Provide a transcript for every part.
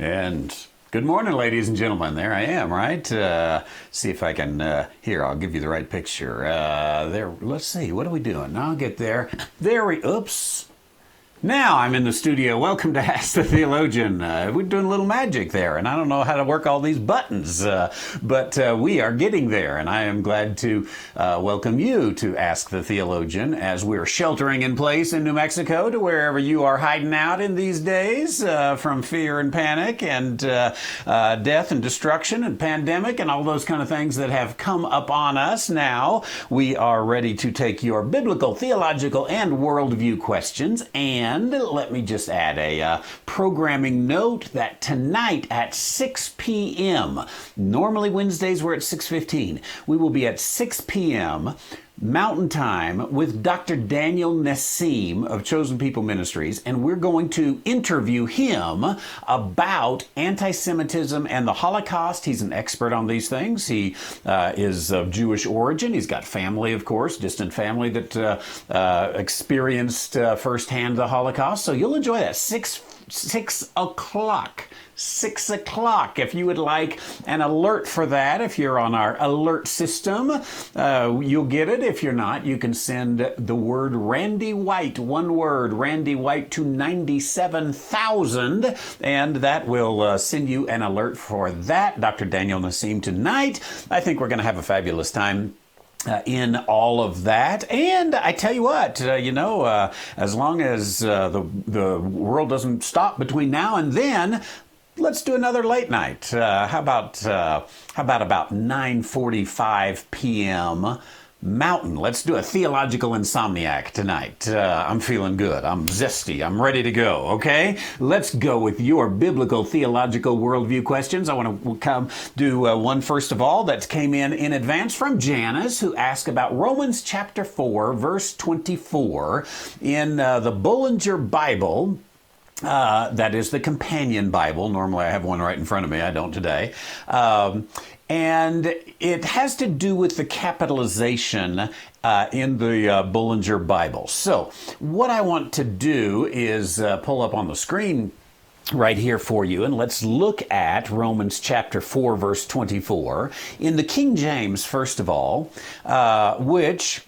And good morning, ladies and gentlemen. There I am, right? See if I can, here, I'll give you the right picture. There, let's see, what are we doing? I'll get there. Oops. Now I'm in the studio. Welcome to Ask the Theologian. We're doing a little magic there, and I don't know how to work all these buttons, but we are getting there, and I am glad to welcome you to Ask the Theologian as we're sheltering in place in New Mexico to wherever you are hiding out in these days from fear and panic and death and destruction and pandemic and all those kind of things that have come upon us. Now we are ready to take your biblical, theological, and worldview questions. And let me just add a programming note that tonight at 6 p.m., normally Wednesdays we're at 6:15, we will be at 6 p.m. Mountain Time with Dr. Daniel Nassim of Chosen People Ministries, and we're going to interview him about anti-Semitism and the Holocaust. He's an expert on these things. He is of Jewish origin. He's got family, of course, distant family that experienced firsthand the Holocaust. So you'll enjoy that. 6 o'clock. 6 o'clock. If you would like an alert for that, if you're on our alert system, you'll get it. If you're not, you can send the word Randy White, one word, Randy White, to 97,000, and that will send you an alert for that. Dr. Daniel Nassim tonight. I think we're going to have a fabulous time in all of that. And I tell you what, as long as the world doesn't stop between now and then, let's do another late night. How about 9:45 p.m. Mountain? Let's do a theological insomniac tonight. I'm feeling good. I'm zesty. I'm ready to go. Okay, let's go with your biblical theological worldview questions. I want to come do one first of all that came in advance from Janice, who asked about Romans chapter 4, verse 24 in the Bullinger Bible. That is the companion Bible. Normally I have one right in front of me. I don't today. And it has to do with the capitalization in the Bullinger Bible. So what I want to do is pull up on the screen right here for you, and let's look at Romans chapter 4, verse 24 in the King James, first of all, which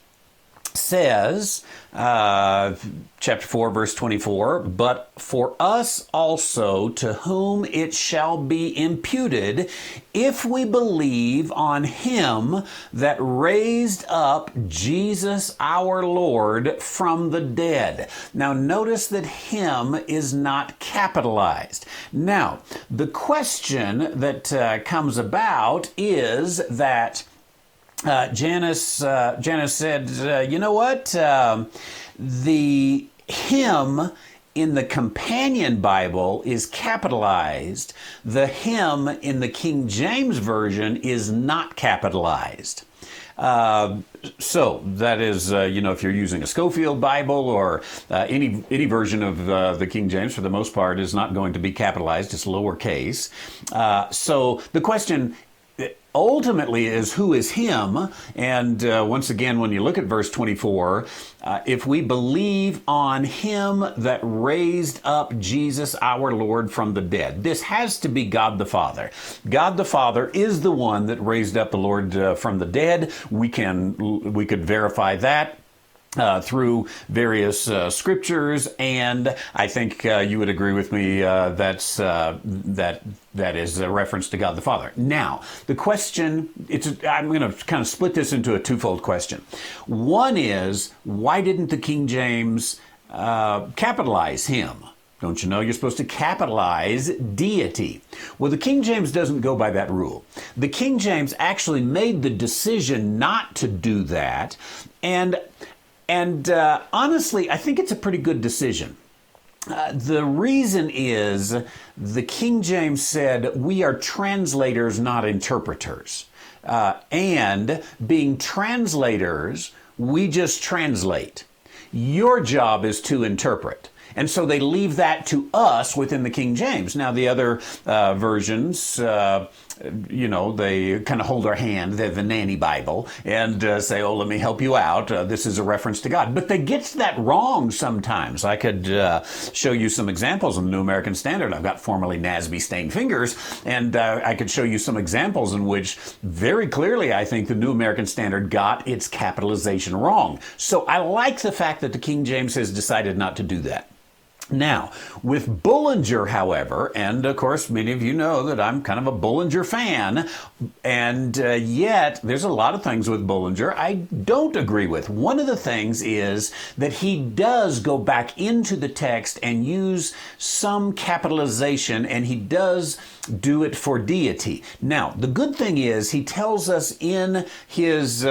says, chapter 4, verse 24, but for us also to whom it shall be imputed, if we believe on him that raised up Jesus our Lord from the dead. Now notice that him is not capitalized. Now, the question that comes about is that Janice said, you know what? The him in the companion Bible is capitalized. The him in the King James Version is not capitalized. So that is, if you're using a Schofield Bible or any version of the King James, for the most part, is not going to be capitalized. It's lowercase. So the question ultimately is, who is him? And once again, when you look at verse 24, if we believe on him that raised up Jesus our Lord from the dead, this has to be God the Father. God the Father is the one that raised up the Lord from the dead. We could verify that through various scriptures, and I think you would agree with me that is a reference to God the Father. Now, the question, I'm going to kind of split this into a twofold question. One is, why didn't the King James capitalize him? Don't you know you're supposed to capitalize deity? Well, the King James doesn't go by that rule. The King James actually made the decision not to do that, and honestly, I think it's a pretty good decision. The reason is the King James said, we are translators, not interpreters. And being translators, we just translate. Your job is to interpret. And so they leave that to us within the King James. Now, the other versions, they kind of hold our hand. They're the nanny Bible and say, oh, let me help you out. This is a reference to God. But they get that wrong sometimes. I could show you some examples in the New American Standard. I've got formerly NASB stained fingers, and I could show you some examples in which very clearly I think the New American Standard got its capitalization wrong. So I like the fact that the King James has decided not to do that. Now, with Bullinger, however, and of course, many of you know that I'm kind of a Bullinger fan, and yet there's a lot of things with Bullinger I don't agree with. One of the things is that he does go back into the text and use some capitalization, and he does do it for deity. Now, the good thing is he tells us in his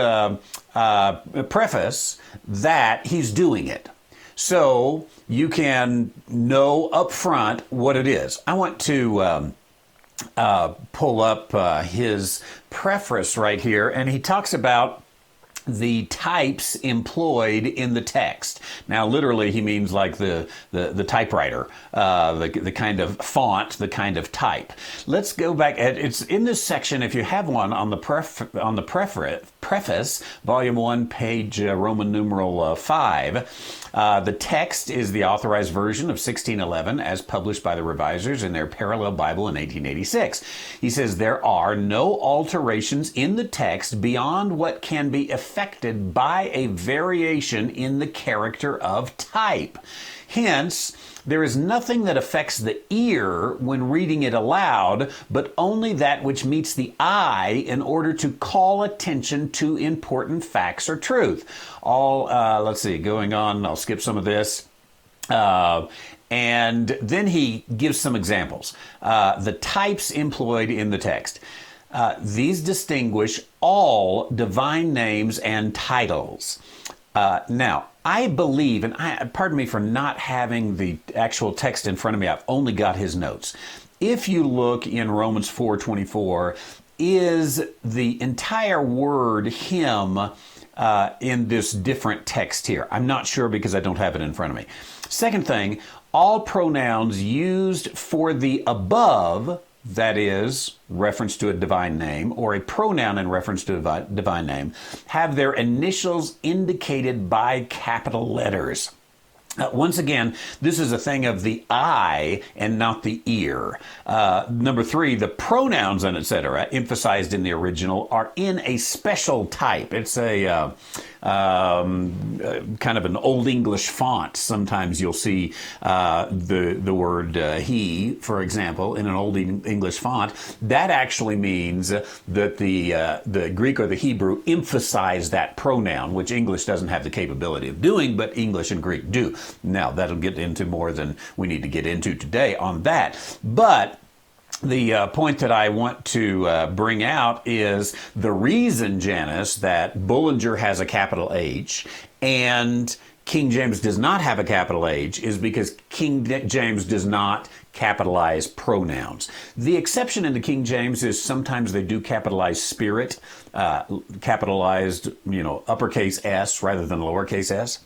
preface that he's doing it. So you can know up front what it is. I want to pull up his preface right here, and he talks about the types employed in the text. Now, literally, he means like the typewriter, the kind of font, the kind of type. Let's go back. It's in this section. If you have one on the preface, volume 1, page Roman numeral 5. The text is the authorized version of 1611 as published by the revisers in their parallel Bible in 1886. He says there are no alterations in the text beyond what can be affected by a variation in the character of type. Hence, there is nothing that affects the ear when reading it aloud, but only that which meets the eye in order to call attention to important facts or truth. Let's see, going on, I'll skip some of this. And then he gives some examples. The types employed in the text. These distinguish all divine names and titles. Now, I believe, and pardon me for not having the actual text in front of me, I've only got his notes. If you look in Romans 4:24, is the entire word him in this different text here? I'm not sure because I don't have it in front of me. Second thing, all pronouns used for the above, that is, reference to a divine name, or a pronoun in reference to a divine name, have their initials indicated by capital letters. Once again, this is a thing of the eye and not the ear. Number 3, the pronouns and etc. emphasized in the original are in a special type. It's a kind of an Old English font. Sometimes you'll see the word he, for example, in an Old English font. That actually means that the Greek or the Hebrew emphasize that pronoun, which English doesn't have the capability of doing, but English and Greek do. Now, that'll get into more than we need to get into today on that. But the point that I want to bring out is the reason, Janice, that Bullinger has a capital H and King James does not have a capital H is because King James does not capitalize pronouns. The exception in the King James is sometimes they do capitalize spirit, capitalized, uppercase S rather than lowercase s.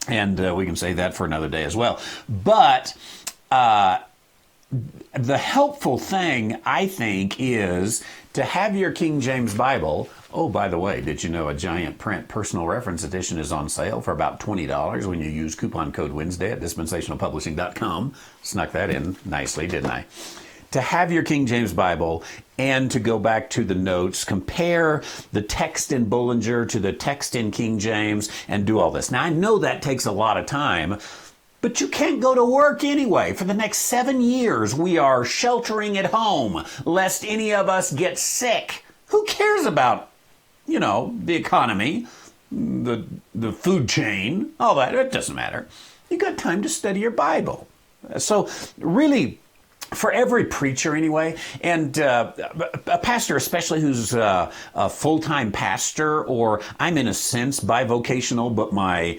And we can say that for another day as well. But the helpful thing, I think, is to have your King James Bible. Oh, by the way, did you know a giant print personal reference edition is on sale for about $20 when you use coupon code Wednesday at dispensationalpublishing.com? Snuck that in nicely, didn't I? To have your King James Bible and to go back to the notes, compare the text in Bullinger to the text in King James and do all this. Now, I know that takes a lot of time, but you can't go to work anyway. For the next 7 years, we are sheltering at home, lest any of us get sick. Who cares about, the economy, the food chain, all that? It doesn't matter. You got time to study your Bible. So really, for every preacher anyway, and a pastor especially who's a full-time pastor, or I'm in a sense bivocational, but my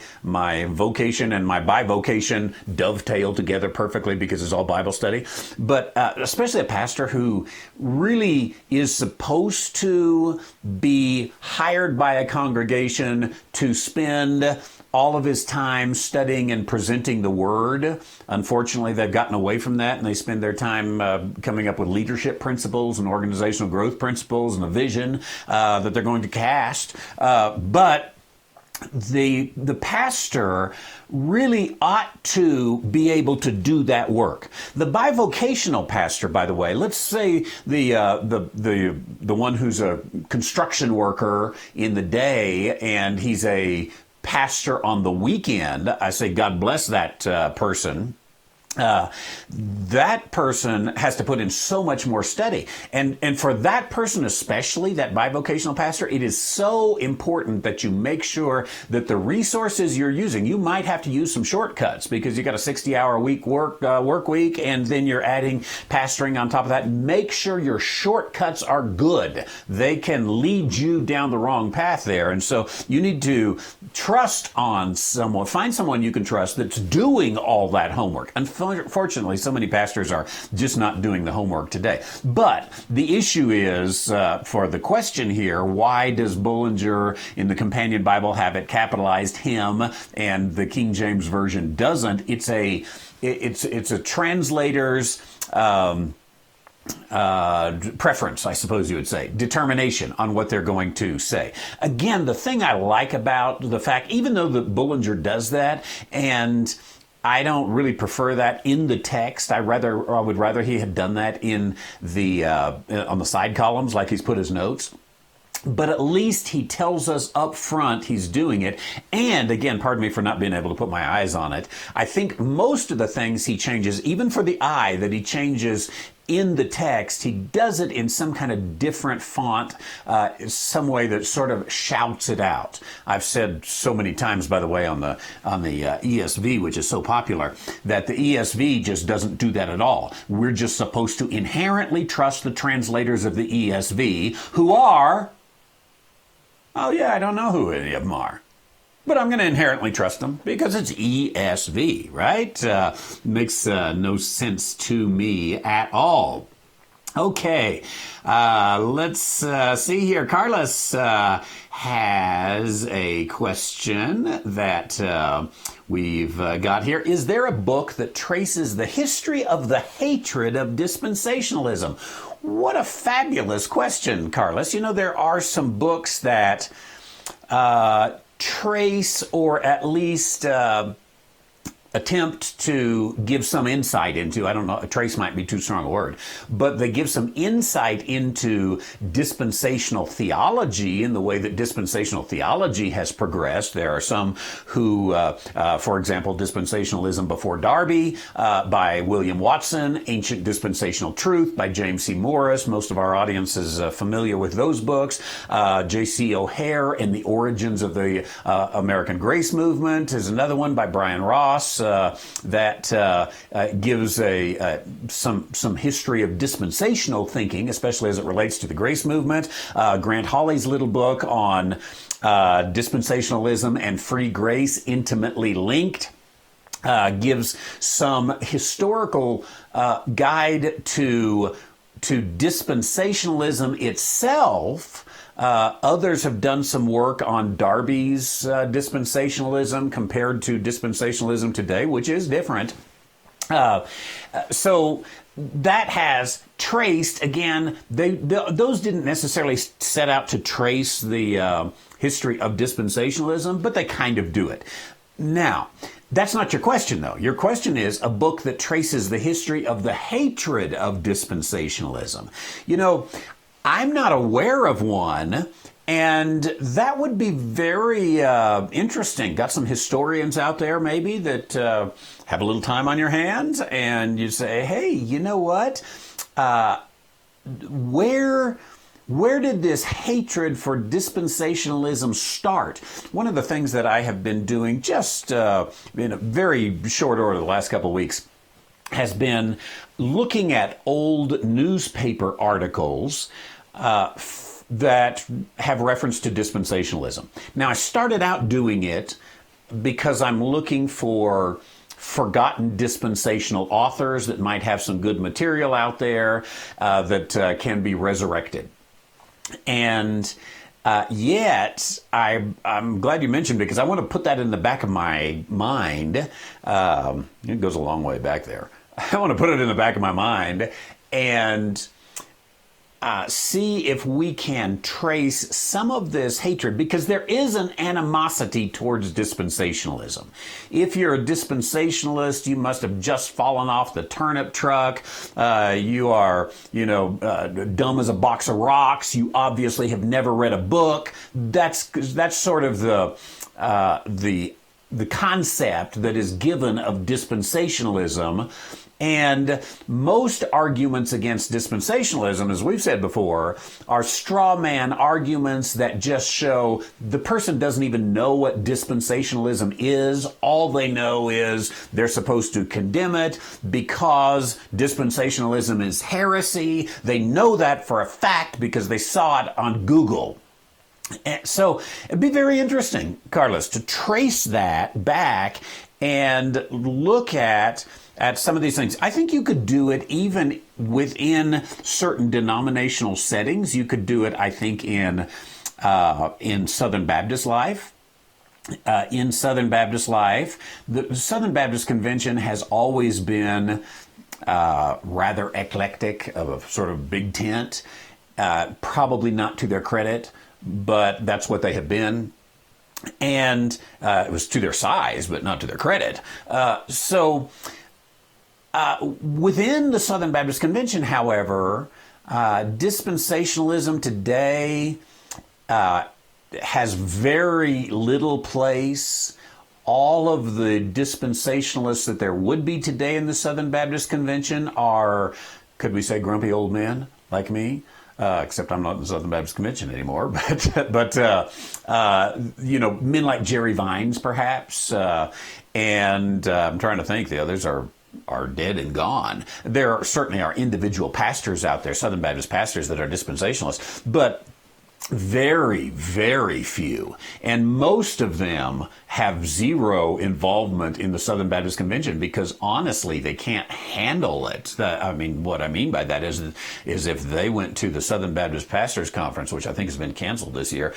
vocation and my bivocation dovetail together perfectly because it's all Bible study, but especially a pastor who really is supposed to be hired by a congregation to spend all of his time studying and presenting the Word. Unfortunately, they've gotten away from that, and they spend their time coming up with leadership principles and organizational growth principles and a vision that they're going to cast. But the pastor really ought to be able to do that work. The bivocational pastor, by the way, let's say the one who's a construction worker in the day and he's a pastor on the weekend, I say God bless that person. That person has to put in so much more study. And for that person especially, that bivocational pastor, it is so important that you make sure that the resources you're using, you might have to use some shortcuts because you got a 60-hour week work week, and then you're adding pastoring on top of that. Make sure your shortcuts are good. They can lead you down the wrong path there. And so you need to trust on someone, find someone you can trust that's doing all that homework. Unfortunately, so many pastors are just not doing the homework today. But the issue is, for the question here, why does Bullinger in the Companion Bible have it capitalized him and the King James Version doesn't? It's a translator's preference, I suppose you would say, determination on what they're going to say. Again, the thing I like about the fact, even though the Bullinger does that, and I don't really prefer that in the text. I would rather he had done that in the on the side columns, like he's put his notes. But at least he tells us up front he's doing it. And again, pardon me for not being able to put my eyes on it. I think most of the things he changes, even for the eye that he changes in the text, he does it in some kind of different font, some way that sort of shouts it out. I've said so many times, by the way, on the ESV, which is so popular, that the ESV just doesn't do that at all. We're just supposed to inherently trust the translators of the ESV, who are, oh yeah, I don't know who any of them are, but I'm going to inherently trust them because it's ESV, right? Makes no sense to me at all. Okay, let's see here. Carlos has a question that we've got here. Is there a book that traces the history of the hatred of dispensationalism? What a fabulous question, Carlos. You know, there are some books that trace or at least attempt to give some insight into, I don't know, trace might be too strong a word, but they give some insight into dispensational theology in the way that dispensational theology has progressed. There are some who, for example, Dispensationalism Before Darby by William Watson, Ancient Dispensational Truth by James C. Morris. Most of our audience is familiar with those books. J.C. O'Hare and the Origins of the American Grace Movement is another one by Brian Ross. That gives some history of dispensational thinking, especially as it relates to the Grace Movement. Grant Hawley's little book on dispensationalism and free grace, intimately linked, gives some historical guide to dispensationalism itself. Others have done some work on Darby's dispensationalism compared to dispensationalism today, which is different. So that has traced, again, those didn't necessarily set out to trace the history of dispensationalism, but they kind of do it. Now, that's not your question, though. Your question is a book that traces the history of the hatred of dispensationalism. You know, I'm not aware of one, and that would be very interesting. Got some historians out there maybe that have a little time on your hands, and you say, hey, you know what? Where did this hatred for dispensationalism start? One of the things that I have been doing just in a very short order the last couple of weeks has been looking at old newspaper articles that have reference to dispensationalism. Now, I started out doing it because I'm looking for forgotten dispensational authors that might have some good material out there that can be resurrected. And Yet, I'm glad you mentioned because I want to put that in the back of my mind. It goes a long way back there. I want to put it in the back of my mind and see if we can trace some of this hatred, because there is an animosity towards dispensationalism. If you're a dispensationalist, you must have just fallen off the turnip truck. You are, dumb as a box of rocks. You obviously have never read a book. That's sort of the concept that is given of dispensationalism. And most arguments against dispensationalism, as we've said before, are straw man arguments that just show the person doesn't even know what dispensationalism is. All they know is they're supposed to condemn it because dispensationalism is heresy. They know that for a fact because they saw it on Google. And so it'd be very interesting, Carlos, to trace that back and look at some of these things. I think you could do it even within certain denominational settings. You could do it, I think, in Southern Baptist life. In Southern Baptist life, the Southern Baptist Convention has always been rather eclectic, of a sort of big tent. Probably not to their credit, but that's what they have been. And it was to their size, but not to their credit. Within the Southern Baptist Convention, however, dispensationalism today has very little place. All of the dispensationalists that there would be today in the Southern Baptist Convention are, could we say, grumpy old men like me? Except I'm not in the Southern Baptist Convention anymore, but men like Jerry Vines, perhaps, and I'm trying to think. The others are dead and gone. There certainly are individual pastors out there, Southern Baptist pastors, that are dispensationalists, but very, very few. And most of them have zero involvement in the Southern Baptist Convention because, honestly, they can't handle it. What I mean by that is if they went to the Southern Baptist Pastors Conference, which I think has been canceled this year,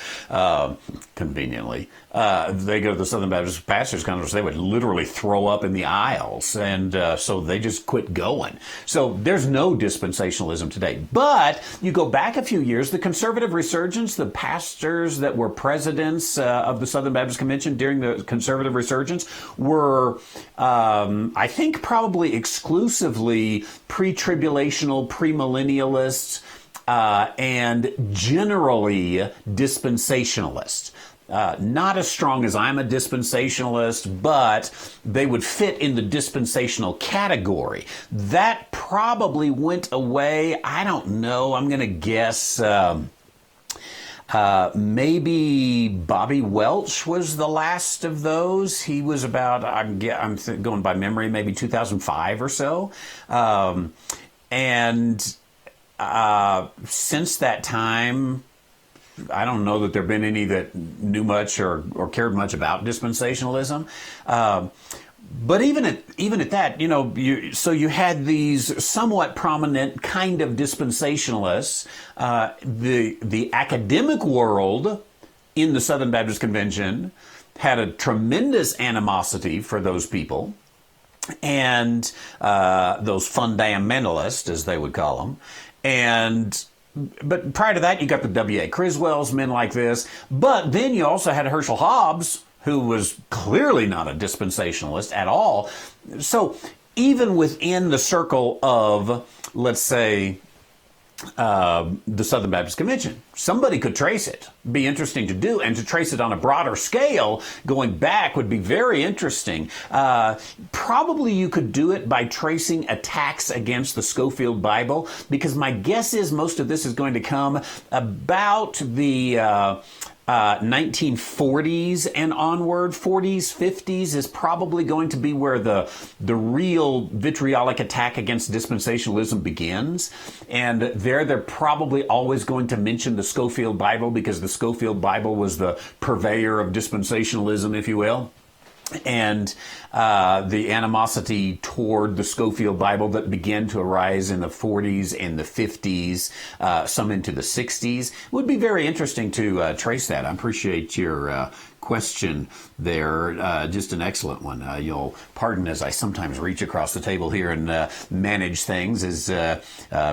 conveniently, they go to the Southern Baptist Pastors Conference, they would literally throw up in the aisles. And so they just quit going. So there's no dispensationalism today. But you go back a few years, the conservative resurgence, the pastors that were presidents of the Southern Baptist Convention during the conservative resurgence were, I think, probably exclusively pre-tribulational, premillennialists, and generally dispensationalists. Not as strong as I'm a dispensationalist, but they would fit in the dispensational category. That probably went away. I don't know. I'm going to guess maybe Bobby Welch was the last of those. He was about, I'm going by memory, maybe 2005 or so. And since that time, I don't know that there have been any that knew much or cared much about dispensationalism. But even at that, you had these somewhat prominent kind of dispensationalists. The academic world in the Southern Baptist Convention had a tremendous animosity for those people and those fundamentalists, as they would call them. But prior to that, you got the W.A. Criswells, men like this. But then you also had Herschel Hobbs, who was clearly not a dispensationalist at all. So even within the circle of, let's say, the Southern Baptist Convention, somebody could trace it. Be interesting to do, and to trace it on a broader scale going back would be very interesting. Probably you could do it by tracing attacks against the Schofield Bible, because my guess is most of this is going to come about the 1940s and onward. 40s, 50s is probably going to be where the real vitriolic attack against dispensationalism begins. And they're probably always going to mention the Schofield Bible, because the Schofield Bible was the purveyor of dispensationalism, if you will. and the animosity toward the Scofield Bible that began to arise in the 40s and the 50s, some into the 60s. It would be very interesting to trace that. I appreciate your question there. Just an excellent one. You'll pardon as I sometimes reach across the table here and manage things. As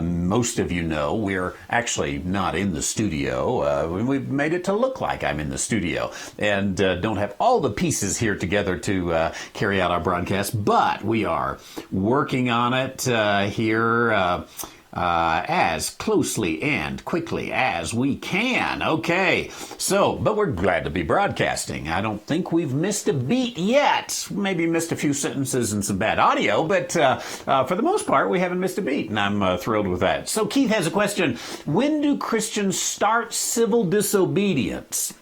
most of you know, we're actually not in the studio. We've made it to look like I'm in the studio and don't have all the pieces here together to carry out our broadcast, but we are working on it here as closely and quickly as we can. Okay, so, but we're glad to be broadcasting. I don't think we've missed a beat yet. Maybe missed a few sentences and some bad audio, but for the most part, we haven't missed a beat, and I'm thrilled with that. So Keith has a question. When do Christians start civil disobedience?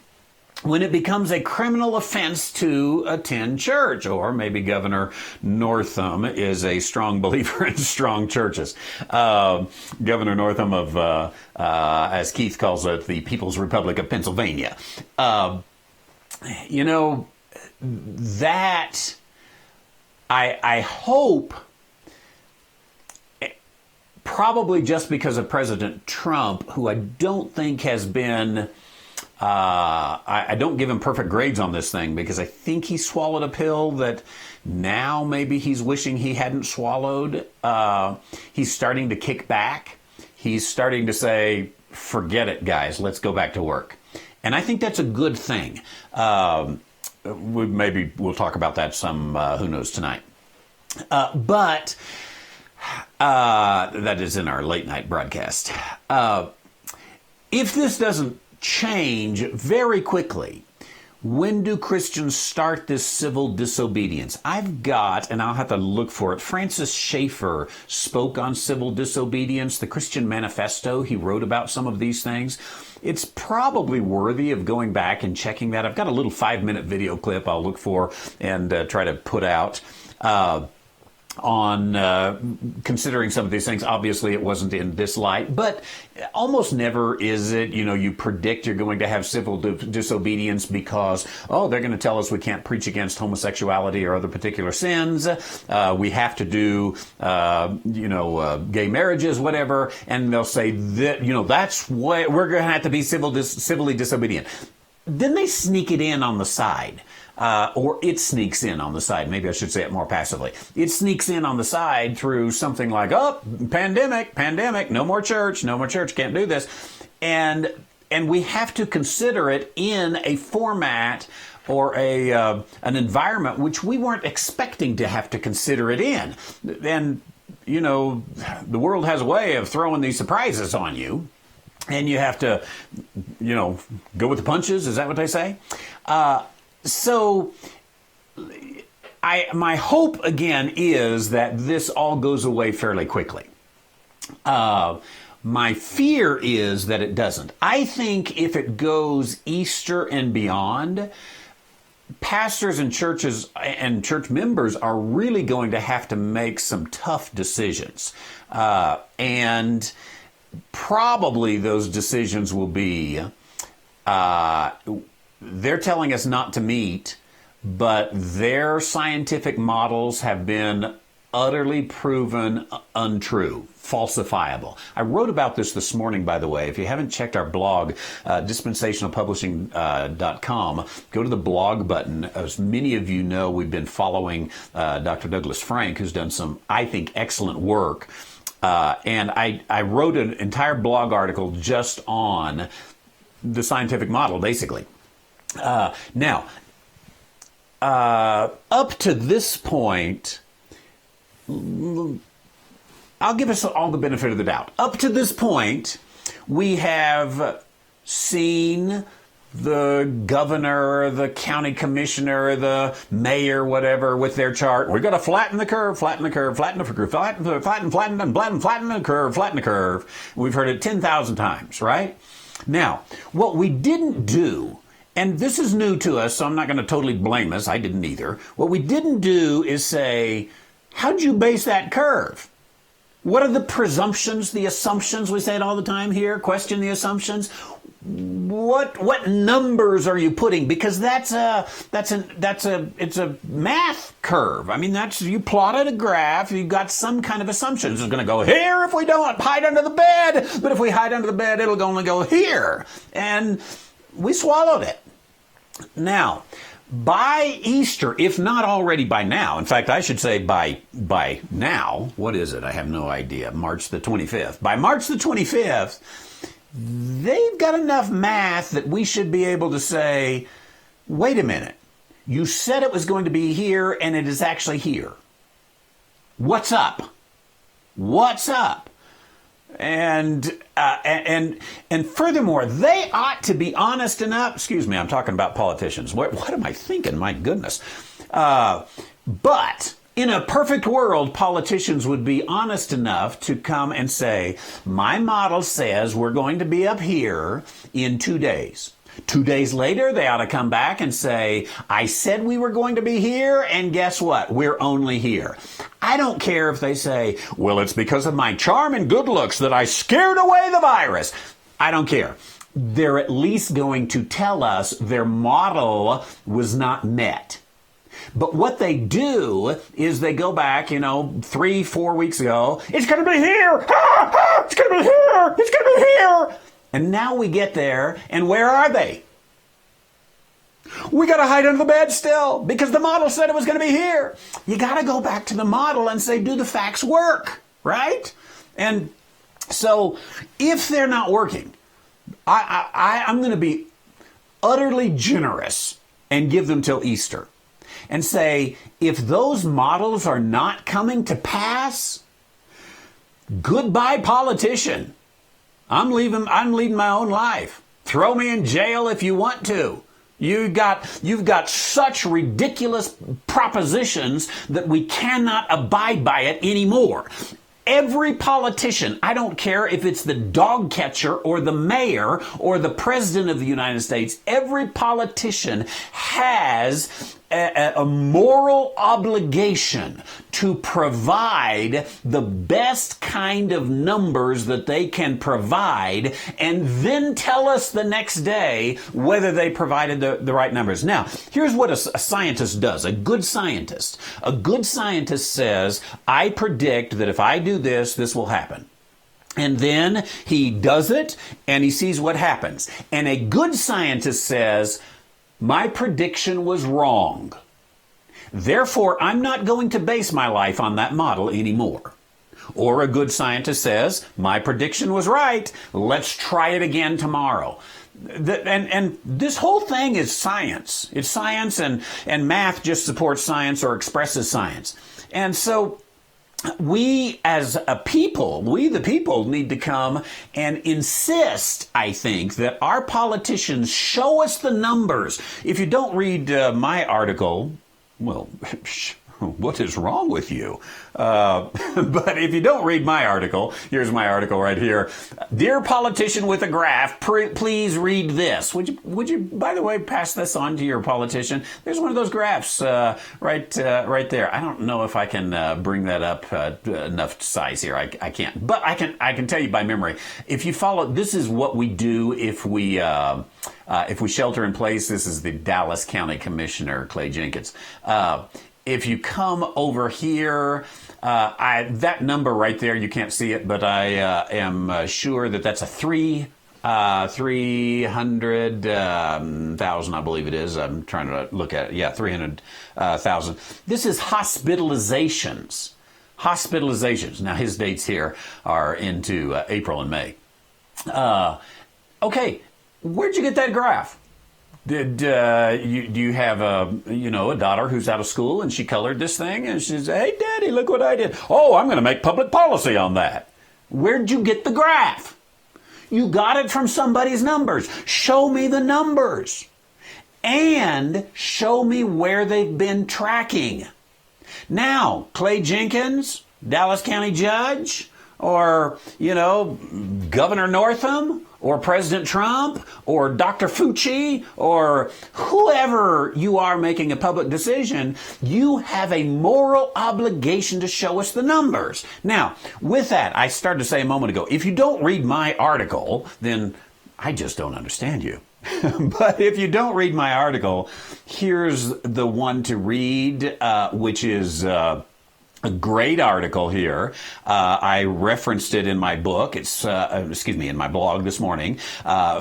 When it becomes a criminal offense to attend church, or maybe Governor Northam is a strong believer in strong churches. Governor Northam of, as Keith calls it, the People's Republic of Pennsylvania. You know, that I hope, probably just because of President Trump, who I don't think has been... I don't give him perfect grades on this thing because I think he swallowed a pill that now maybe he's wishing he hadn't swallowed. He's starting to kick back. He's starting to say, forget it, guys, let's go back to work. And I think that's a good thing. Maybe we'll talk about that some, who knows, tonight. But that is in our late night broadcast. If this doesn't change very quickly, when do Christians start this civil disobedience? I've got, and I'll have to look for it, Francis Schaeffer spoke on civil disobedience, the Christian Manifesto. He wrote about some of these things. It's probably worthy of going back and checking that. I've got a little 5-minute video clip I'll look for and try to put out on considering some of these things. Obviously, it wasn't in this light, but almost never is it. You know, you predict you're going to have civil disobedience because, oh, they're going to tell us we can't preach against homosexuality or other particular sins. We have to do, gay marriages, whatever. And they'll say that, that's why we're going to have to be civilly disobedient. Then they sneak it in on the side. Or it sneaks in on the side. Maybe I should say it more passively. It sneaks in on the side through something like, pandemic, no more church, can't do this. And we have to consider it in a format or an environment which we weren't expecting to have to consider it in. And, the world has a way of throwing these surprises on you. And you have to, go with the punches. Is that what they say? So my hope, again, is that this all goes away fairly quickly. My fear is that it doesn't. I think if it goes Easter and beyond, pastors and churches and church members are really going to have to make some tough decisions. And probably those decisions will be... they're telling us not to meet, but their scientific models have been utterly proven untrue, falsifiable. I wrote about this morning, by the way. If you haven't checked our blog, dispensationalpublishing.com, go to the blog button. As many of you know, we've been following Dr. Douglas Frank, who's done some, I think, excellent work. And I wrote an entire blog article just on the scientific model, basically. Now, up to this point, I'll give us all the benefit of the doubt. Up to this point, we have seen the governor, the county commissioner, the mayor, whatever, with their chart. We've got to flatten the curve, flatten the curve, flatten the curve, flatten the curve. We've heard it 10,000 times, right? Now, what we didn't do, and this is new to us, so I'm not going to totally blame us. I didn't either. What we didn't do is say, how'd you base that curve? What are the presumptions, the assumptions? We say it all the time here. Question the assumptions. What numbers are you putting? Because it's a math curve. I mean, you plotted a graph. You've got some kind of assumptions. It's going to go here if we don't hide under the bed, but if we hide under the bed, it'll only go here. And we swallowed it. Now, by Easter, if not already by now, in fact, I should say by now, what is it? I have no idea. March the 25th. By March the 25th, they've got enough math that we should be able to say, wait a minute, you said it was going to be here and it is actually here. What's up? What's up? And furthermore, they ought to be honest enough. Excuse me, I'm talking about politicians. What am I thinking? My goodness. But in a perfect world, politicians would be honest enough to come and say, my model says we're going to be up here in 2 days. 2 days later, they ought to come back and say, I said we were going to be here, and guess what? We're only here. I don't care if they say, well, it's because of my charm and good looks that I scared away the virus. I don't care. They're at least going to tell us their model was not met. But what they do is they go back, 3-4 weeks ago. It's going to be here. It's going to be here. It's going to be here. And now we get there, and where are they? We got to hide under the bed still because the model said it was going to be here. You got to go back to the model and say, do the facts work, right? And so if they're not working, I'm going to be utterly generous and give them till Easter and say, if those models are not coming to pass, goodbye, politician. I'm leading my own life. Throw me in jail if you want to. You've got such ridiculous propositions that we cannot abide by it anymore. Every politician, I don't care if it's the dog catcher or the mayor or the president of the United States, every politician has a moral obligation to provide the best kind of numbers that they can provide and then tell us the next day whether they provided the right numbers. Now, here's what a scientist does, a good scientist. A good scientist says, I predict that if I do this, this will happen. And then he does it and he sees what happens. And a good scientist says, my prediction was wrong. Therefore, I'm not going to base my life on that model anymore. Or a good scientist says, my prediction was right. Let's try it again tomorrow. And this whole thing is science. It's science, and math just supports science or expresses science. And so we as a people, the people need to come and insist, I think, that our politicians show us the numbers. If you don't read my article, well, what is wrong with you? But if you don't read my article, here's my article right here. Dear politician with a graph, please read this. Would you, by the way, pass this on to your politician? There's one of those graphs right there. I don't know if I can bring that up enough size here. I can't, but I can tell you by memory. If you follow, this is what we do if we shelter in place. This is the Dallas County Commissioner, Clay Jenkins. If you come over here, that number right there, you can't see it, but I am sure that that's a 300,000, I believe it is. I'm trying to look at it. Yeah, 300,000. This is hospitalizations. Now, his dates here are into April and May. Okay, where'd you get that graph? Do you have a daughter who's out of school and she colored this thing and she says, hey, Daddy, look what I did. Oh, I'm going to make public policy on that. Where'd you get the graph? You got it from somebody's numbers. Show me the numbers and show me where they've been tracking. Now, Clay Jenkins, Dallas County Judge, or, Governor Northam, or President Trump or Dr. Fauci or whoever you are making a public decision, you have a moral obligation to show us the numbers. Now, with that, I started to say a moment ago, if you don't read my article, then I just don't understand you. But if you don't read my article, here's the one to read, which is a great article here. I referenced it in my book. It's, in my blog this morning,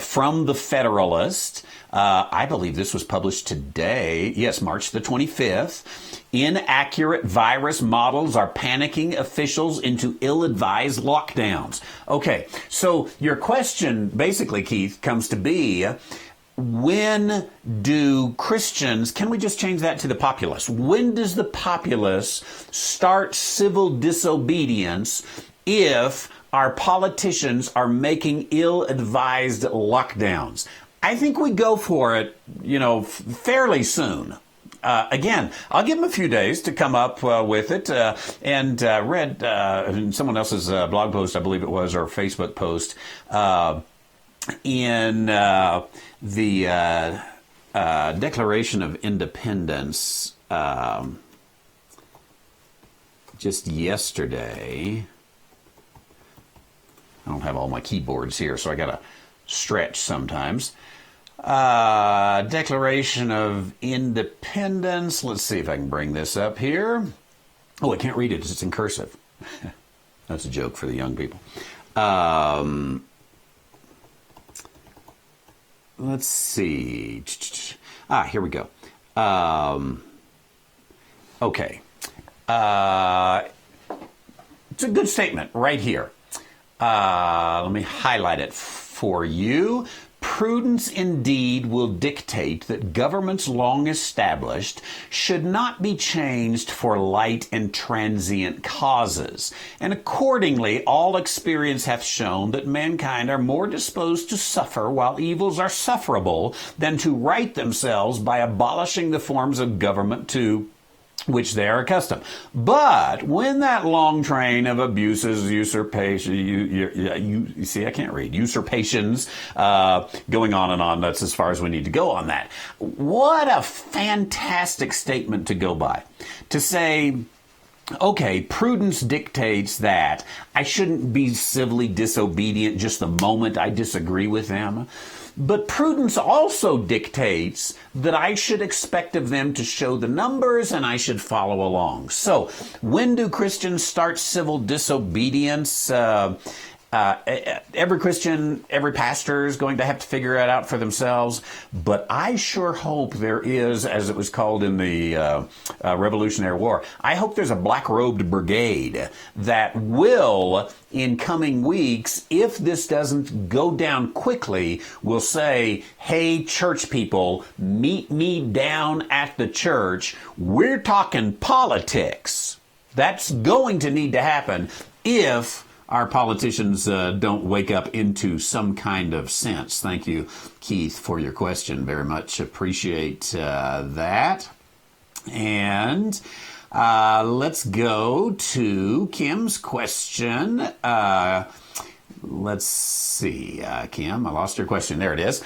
from the Federalist. I believe this was published today. Yes, March the 25th. Inaccurate virus models are panicking officials into ill-advised lockdowns. Okay, so your question, basically, Keith, comes to be, when do Christians, can we just change that to the populace? When does the populace start civil disobedience if our politicians are making ill-advised lockdowns? I think we go for it, fairly soon. Again, I'll give them a few days to come up with it. And read someone else's blog post, I believe it was, or Facebook post, in the Declaration of Independence just yesterday. I don't have all my keyboards here, so I got to stretch sometimes. Declaration of Independence. Let's see if I can bring this up here. Oh, I can't read it. It's in cursive. That's a joke for the young people. Let's see. Here we go. Okay. It's a good statement right here. Let me highlight it for you. Prudence indeed will dictate that governments long established should not be changed for light and transient causes. And accordingly, all experience hath shown that mankind are more disposed to suffer while evils are sufferable than to right themselves by abolishing the forms of government to which they are accustomed. But when that long train of abuses, usurpations, going on and on, that's as far as we need to go on that. What a fantastic statement to go by. To say, okay, prudence dictates that I shouldn't be civilly disobedient just the moment I disagree with them. But prudence also dictates that I should expect of them to show the numbers and I should follow along. So when do Christians start civil disobedience? Every Christian, every pastor is going to have to figure it out for themselves. But I sure hope there is, as it was called in the Revolutionary War, I hope there's a black-robed brigade that will, in coming weeks, if this doesn't go down quickly, will say, hey, church people, meet me down at the church. We're talking politics. That's going to need to happen if our politicians don't wake up into some kind of sense. Thank you, Keith, for your question. Very much appreciate that. And let's go to Kim's question. Let's see, Kim, I lost your question. There it is.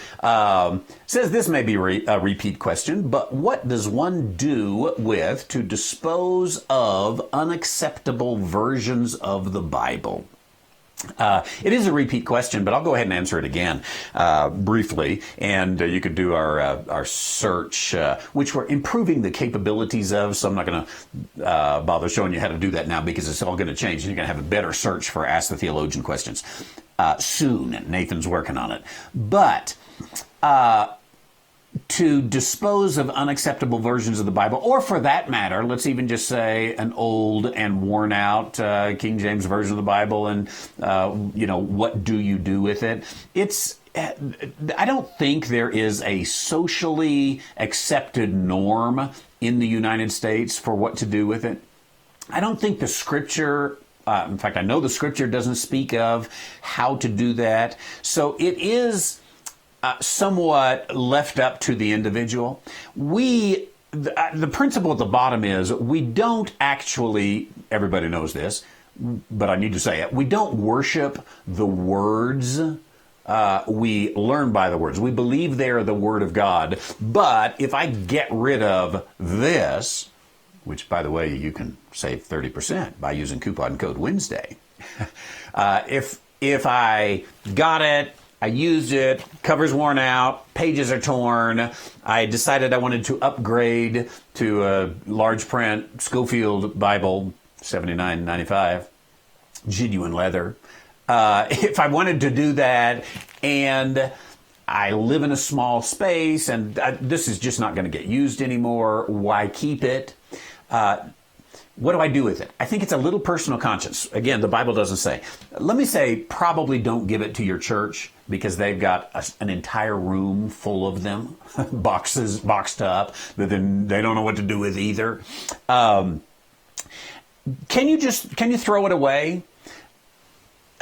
Says this may be a repeat question, but what does one do with to dispose of unacceptable versions of the Bible? It is a repeat question, but I'll go ahead and answer it again briefly. And you could do our search, which we're improving the capabilities of. So I'm not going to bother showing you how to do that now because it's all going to change. You're going to have a better search for Ask the Theologian questions soon. Nathan's working on it. But to dispose of unacceptable versions of the Bible, or for that matter, let's even just say an old and worn out King James version of the Bible, and what do you do with it? I don't think there is a socially accepted norm in the United States for what to do with it. I don't think the Scripture, in fact, I know the Scripture doesn't speak of how to do that. So it is somewhat left up to the individual. The principle at the bottom is we don't actually, everybody knows this, but I need to say it, we don't worship the words we learn by the words. We believe they are the Word of God. But if I get rid of this, which, by the way, you can save 30% by using coupon code Wednesday. If I got it, I used it, cover's worn out, pages are torn, I decided I wanted to upgrade to a large print Schofield Bible, $79.95, genuine leather. If I wanted to do that and I live in a small space and this is just not going to get used anymore, why keep it? What do I do with it? I think it's a little personal conscience. Again, the Bible doesn't say. Let me say, probably don't give it to your church because they've got an entire room full of them, boxed up, that then they don't know what to do with either. Can you throw it away?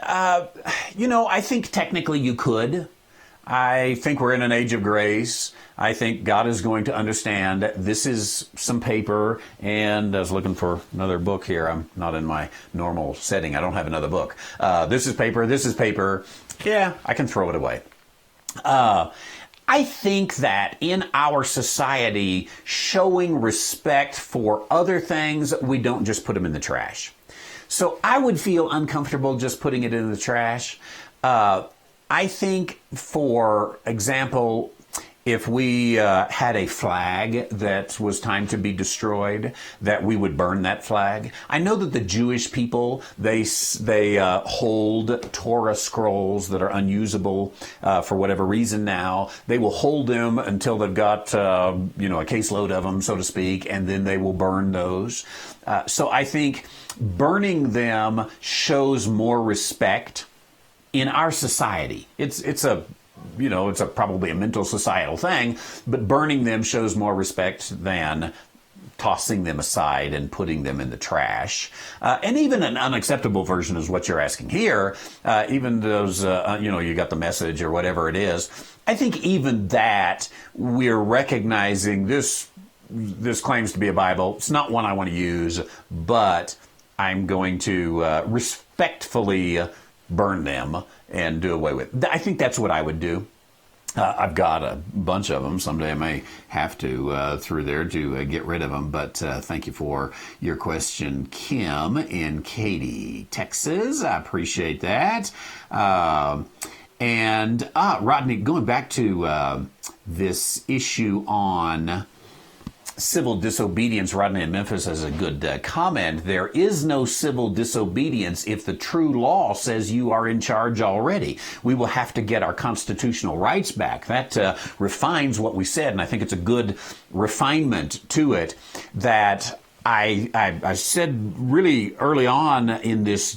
I think technically you could. I think we're in an age of grace. I think God is going to understand that this is some paper, and I was looking for another book here. I'm not in my normal setting. I don't have another book. This is paper. This is paper. Yeah, I can throw it away. I think that in our society, showing respect for other things, we don't just put them in the trash. So I would feel uncomfortable just putting it in the trash. I think, for example, if we had a flag that was time to be destroyed, that we would burn that flag. I know that the Jewish people, they hold Torah scrolls that are unusable for whatever reason now. They will hold them until they've got a caseload of them, so to speak, and then they will burn those. So I think burning them shows more respect in our society. It's probably a mental societal thing, but burning them shows more respect than tossing them aside and putting them in the trash. And even an unacceptable version is what you're asking here. Even those, you got the message or whatever it is. I think even that we're recognizing this claims to be a Bible. It's not one I want to use, but I'm going to respectfully burn them and do away with. I think that's what I would do. I've got a bunch of them. Someday I may have to through there to get rid of them. But thank you for your question, Kim in Katy, Texas. I appreciate that. And Rodney, going back to this issue on civil disobedience, Rodney in Memphis has a good comment. There is no civil disobedience if the true law says you are in charge already. We will have to get our constitutional rights back. That refines what we said, and I think it's a good refinement to it that I said really early on in this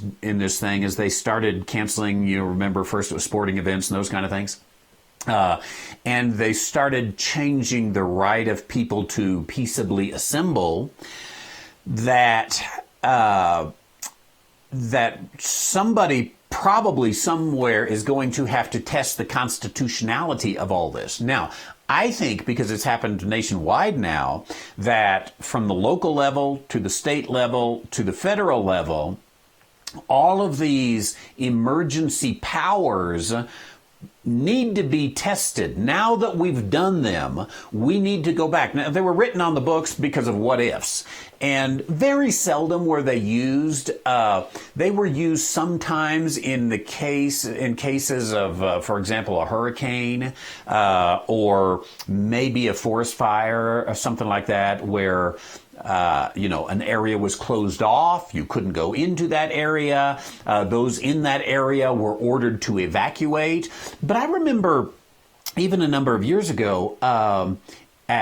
thing as they started canceling, remember first it was sporting events and those kind of things. And they started changing the right of people to peaceably assemble, that somebody probably somewhere is going to have to test the constitutionality of all this. Now, I think because it's happened nationwide now, that from the local level to the state level to the federal level, all of these emergency powers need to be tested. Now that we've done them, we need to go back. Now, they were written on the books because of what ifs, and very seldom were they used. They were used sometimes in cases of, for example, a hurricane or maybe a forest fire or something like that, where an area was closed off. You couldn't go into that area. Those in that area were ordered to evacuate. But I remember even a number of years ago,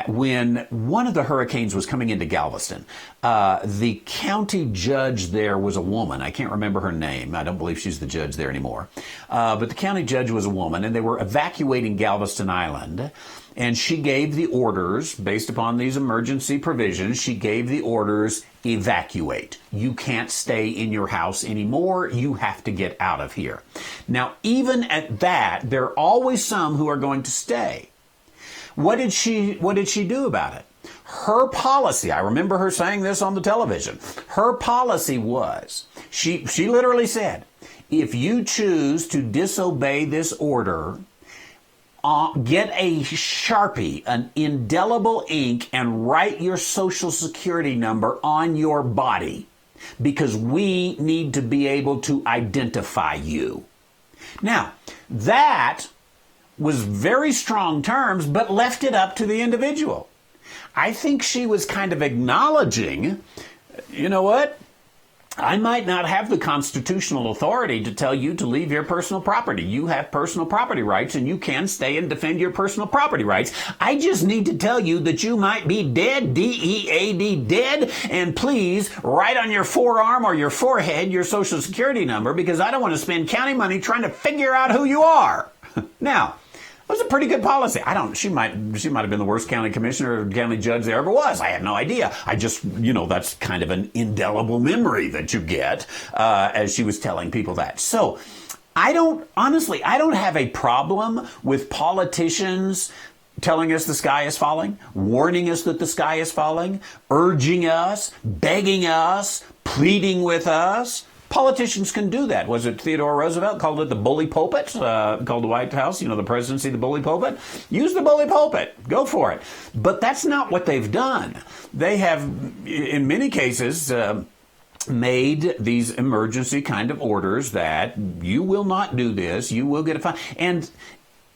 when one of the hurricanes was coming into Galveston, the county judge there was a woman. I can't remember her name. I don't believe she's the judge there anymore. But the county judge was a woman, and they were evacuating Galveston Island. And she gave the orders, based upon these emergency provisions, she gave the orders, evacuate. You can't stay in your house anymore. You have to get out of here. Now, even at that, there are always some who are going to stay. What did she do about it? Her policy, I remember her saying this on the television, her policy was, she literally said, if you choose to disobey this order, get a Sharpie, an indelible ink, and write your Social Security number on your body, because we need to be able to identify you. Now, that was very strong terms, but left it up to the individual. I think she was kind of acknowledging, you know what? I might not have the constitutional authority to tell you to leave your personal property. You have personal property rights, and you can stay and defend your personal property rights. I just need to tell you that you might be dead, D-E-A-D, dead, and please write on your forearm or your forehead your Social Security number, because I don't want to spend county money trying to figure out who you are. Now, it was a pretty good policy. She might have been the worst county commissioner or county judge there ever was. I have no idea. I just, that's kind of an indelible memory that you get as she was telling people that. So I don't have a problem with politicians telling us the sky is falling, warning us that the sky is falling, urging us, begging us, pleading with us. Politicians can do that. Was it Theodore Roosevelt called it the bully pulpit? Called the White House, the presidency, the bully pulpit? Use the bully pulpit. Go for it. But that's not what they've done. They have, in many cases, made these emergency kind of orders that you will not do this, you will get a fine.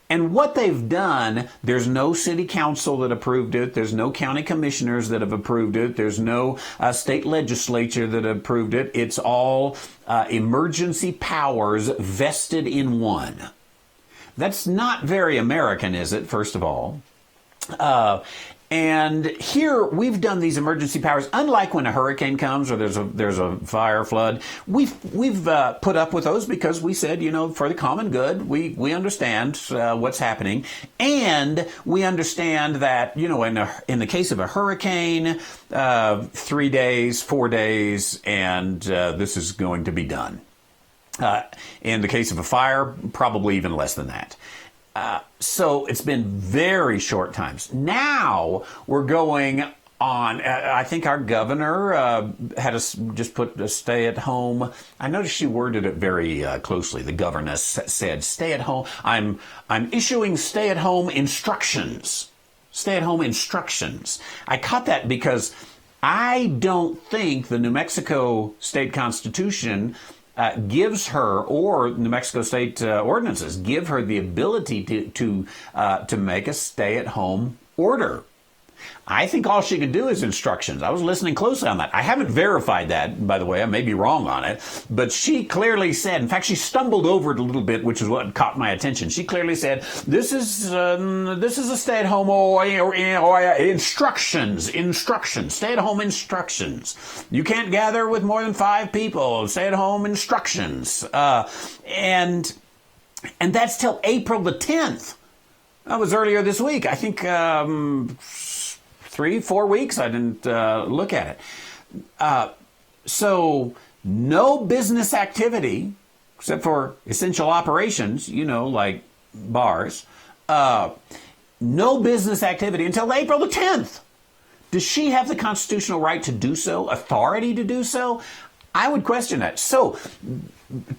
And what they've done, there's no city council that approved it. There's no county commissioners that have approved it. There's no state legislature that approved it. It's all emergency powers vested in one. That's not very American, is it, first of all? And here we've done these emergency powers, unlike when a hurricane comes or there's a fire, flood. We've put up with those because we said, for the common good, we understand what's happening, and we understand that in the case of a hurricane, 3 days, 4 days, and this is going to be done. In the case of a fire, probably even less than that. So it's been very short times. Now we're going on. I think our governor had just put a stay at home. I noticed she worded it very closely. The governor said, "Stay at home." I'm issuing stay at home instructions. Stay at home instructions. I caught that because I don't think the New Mexico state constitution gives her, or New Mexico state ordinances give her the ability to make a stay-at-home order. I think all she could do is instructions. I was listening closely on that. I haven't verified that, by the way. I may be wrong on it. But she clearly said, in fact, she stumbled over it a little bit, which is what caught my attention. She clearly said, this is a stay-at-home or instructions, stay-at-home instructions. You can't gather with more than 5 people, stay-at-home instructions. And that's till April the 10th. That was earlier this week. I think 3-4 weeks. I didn't look at it. So no business activity except for essential operations, like bars. No business activity until April the 10th. Does she have the constitutional right to do so? Authority to do so? I would question that. So,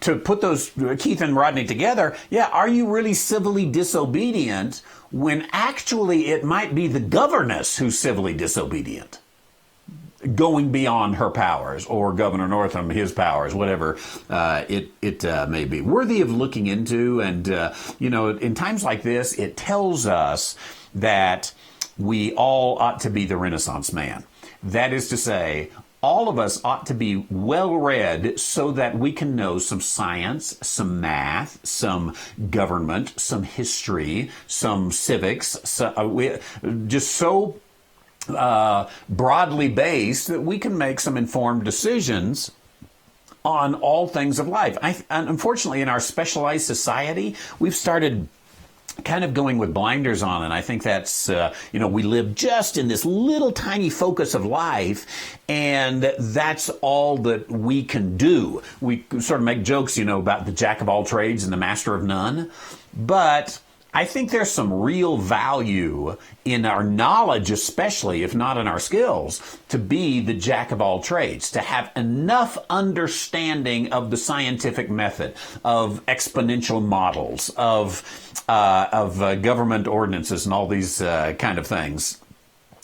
to put those, Keith and Rodney, together, are you really civilly disobedient when actually it might be the governess who's civilly disobedient, going beyond her powers, or Governor Northam, his powers, whatever it may be? Worthy of looking into. And, in times like this, it tells us that we all ought to be the Renaissance man. That is to say, all of us ought to be well-read so that we can know some science, some math, some government, some history, some civics, just so broadly based that we can make some informed decisions on all things of life. And unfortunately, in our specialized society, we've started kind of going with blinders on, and I think that's, we live just in this little tiny focus of life, and that's all that we can do. We sort of make jokes, about the jack of all trades and the master of none, but I think there's some real value in our knowledge, especially if not in our skills, to be the jack of all trades, to have enough understanding of the scientific method, of exponential models, of government ordinances and all these kind of things.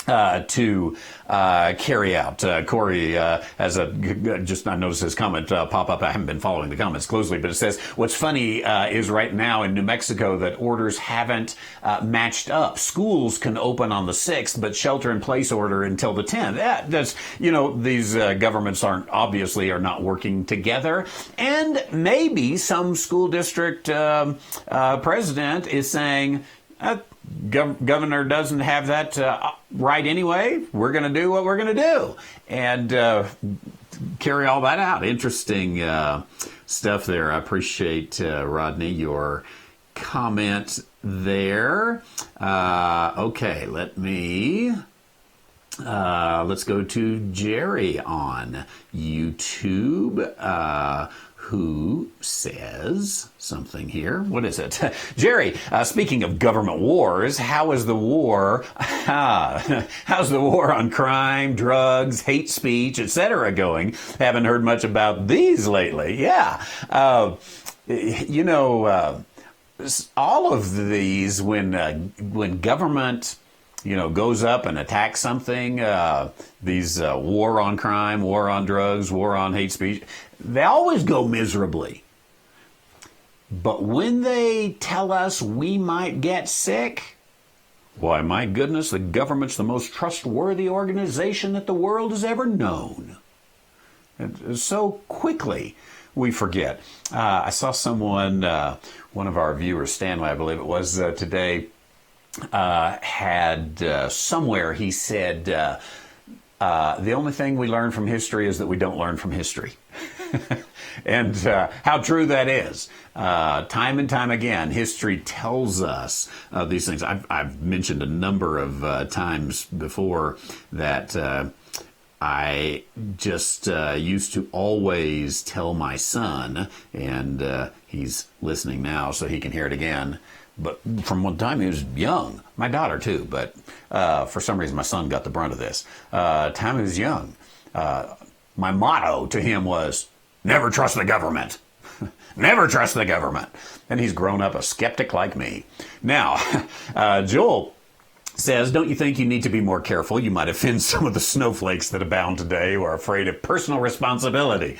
To carry out. Corey has I noticed his comment pop up. I haven't been following the comments closely, but it says, what's funny is right now in New Mexico that orders haven't matched up. Schools can open on the 6th, but shelter in place order until the 10th. That's, these governments are not working together. And maybe some school district president is saying, governor doesn't have that right anyway. We're going to do what we're going to do and carry all that out. Interesting stuff there. I appreciate, Rodney, your comment there. Okay, let's go to Jerry on YouTube. Who says something here? What is it? Jerry, speaking of government wars, how's the war on crime, drugs, hate speech, etc. going? Haven't heard much about these lately. Yeah. All of these, when government goes up and attacks something, these war on crime, war on drugs, war on hate speech, they always go miserably. But when they tell us we might get sick, why, my goodness, the government's the most trustworthy organization that the world has ever known. And so quickly we forget. I saw someone, one of our viewers, Stanley, I believe it was, today, had somewhere he said, the only thing we learn from history is that we don't learn from history. And how true that is. Time and time again, history tells us these things. I've mentioned a number of times before that I just used to always tell my son, and he's listening now so he can hear it again, but from one time he was young, my daughter too, but for some reason my son got the brunt of this. Time he was young, my motto to him was, never trust the government. Never trust the government. And he's grown up a skeptic like me. Now, Joel says, don't you think you need to be more careful? You might offend some of the snowflakes that abound today who are afraid of personal responsibility.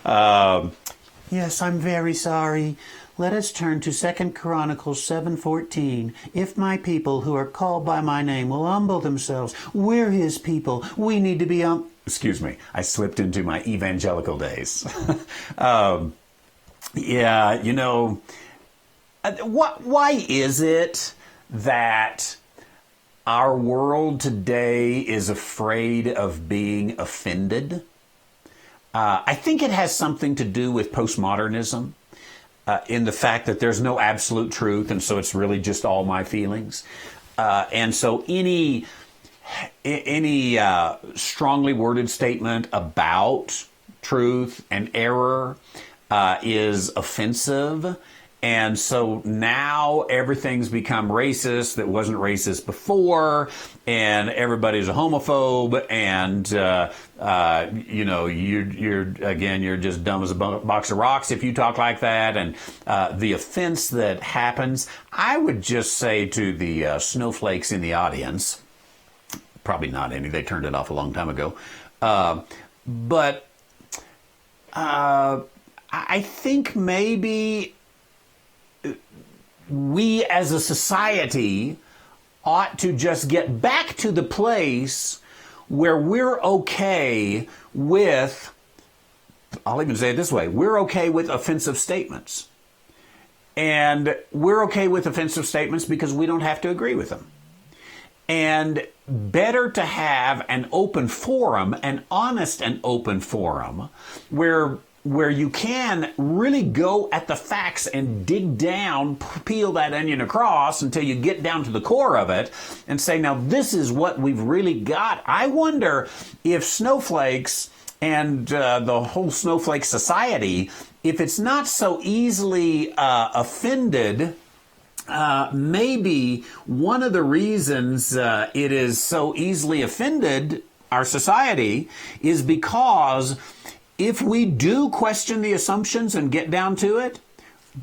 Yes, I'm very sorry. Let us turn to 2 Chronicles 7:14. If my people who are called by my name will humble themselves, we're his people. We need to be excuse me, I slipped into my evangelical days. Why is it that our world today is afraid of being offended? I think it has something to do with postmodernism. In the fact that there's no absolute truth, and so it's really just all my feelings. And so any strongly worded statement about truth and error is offensive. And so now everything's become racist that wasn't racist before, and everybody's a homophobe, and you're just dumb as a box of rocks if you talk like that. And the offense that happens, I would just say to the snowflakes in the audience, probably not any, they turned it off a long time ago, but I think maybe we as a society ought to just get back to the place where we're okay with, I'll even say it this way, we're okay with offensive statements. And we're okay with offensive statements because we don't have to agree with them. And better to have an open forum, an honest and open forum, where you can really go at the facts and dig down, peel that onion across until you get down to the core of it and say, now this is what we've really got. I wonder if snowflakes and the whole snowflake society, if it's not so easily offended maybe one of the reasons it is so easily offended our society is because if we do question the assumptions and get down to it,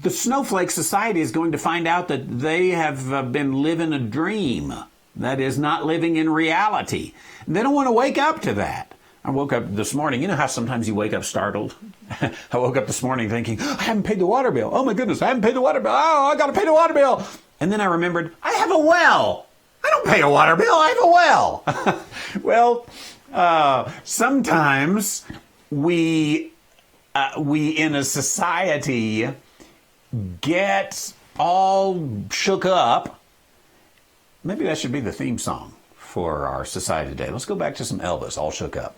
the snowflake society is going to find out that they have been living a dream. That is, not living in reality. They don't want to wake up to that. I woke up this morning. You know how sometimes you wake up startled? I woke up this morning thinking, I haven't paid the water bill. Oh my goodness, I haven't paid the water bill. Oh, I got to pay the water bill. And then I remembered, I have a well. I don't pay a water bill. I have a well. Well, sometimes we in a society get all shook up. Maybe that should be the theme song for our society today. Let's go back to some Elvis, All Shook Up.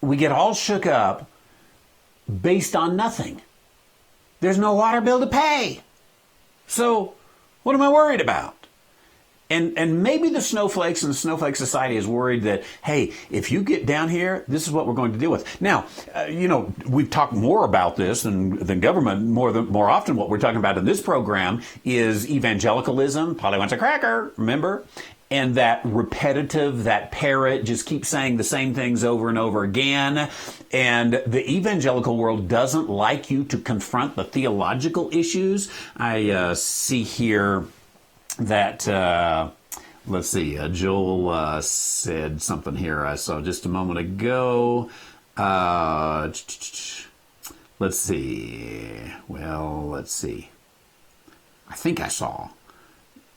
We get all shook up based on nothing. There's no water bill to pay. So what am I worried about? And maybe the snowflakes and the snowflake society is worried that, hey, if you get down here, this is what we're going to deal with. Now, we've talked more about this than government. More often what we're talking about in this program is evangelicalism. Polly wants a cracker, remember? And that repetitive, that parrot just keeps saying the same things over and over again. And the evangelical world doesn't like you to confront the theological issues. I see here that, let's see, Joel said something here I saw just a moment ago. Let's see. Well, let's see. I think I saw.